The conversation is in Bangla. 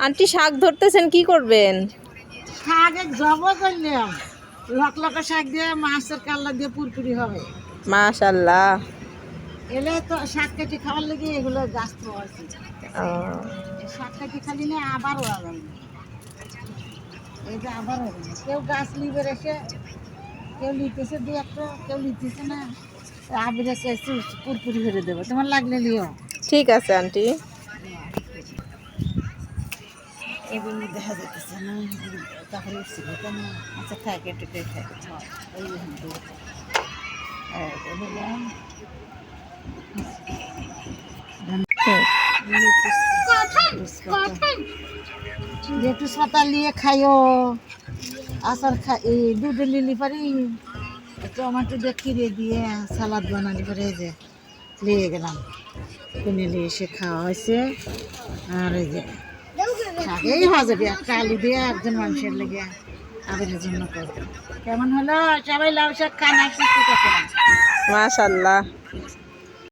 আন্টি শাক ধরতেছেন, কি করবেন? শাকে জব করলাম, লকলকা শাক দিয়ে মাছের কাল্লা দিয়ে পুরপুরি হবে। মাশাআল্লাহ। এলে তো শাক কেটে খাওয়ার লেগে এগুলো গাছ তো আছে। ও, শাক কেটে খালি না আবার ওরা যাবে, এই যে আবার হবে না। কেউ গাছ লিবে রেখে, কেউ লিতেছে দু একটা, কেউ লিতেছে না। আবির এসে পুরপুরি করে দেবো, তোমার লাগলে লিও। ঠিক আছে আন্টি। এগুলো দেখা যাইতেছে না, তাহলে উঠছিল কেন? আচ্ছা থাকে একটু থাকে, ওই দিলাম লেটুস পাতা নিয়ে খাইও, আচার এই দুধে লিলি পারি, টমাটো দিয়ে খিরে দিয়ে সালাদ বানালি পরে এই যে নিয়ে গেলাম, কিনে নিয়ে এসে খাওয়া হয়েছে। আর এই যে শাকেই হওয়া যাবে, একটা আলু দিয়ে একজন মানুষের লেগে আবেলের জন্য করবো। কেমন হলো সবাই? লাউ শাক খান, আর সুস্থ থাকেন। মাশাআল্লাহ।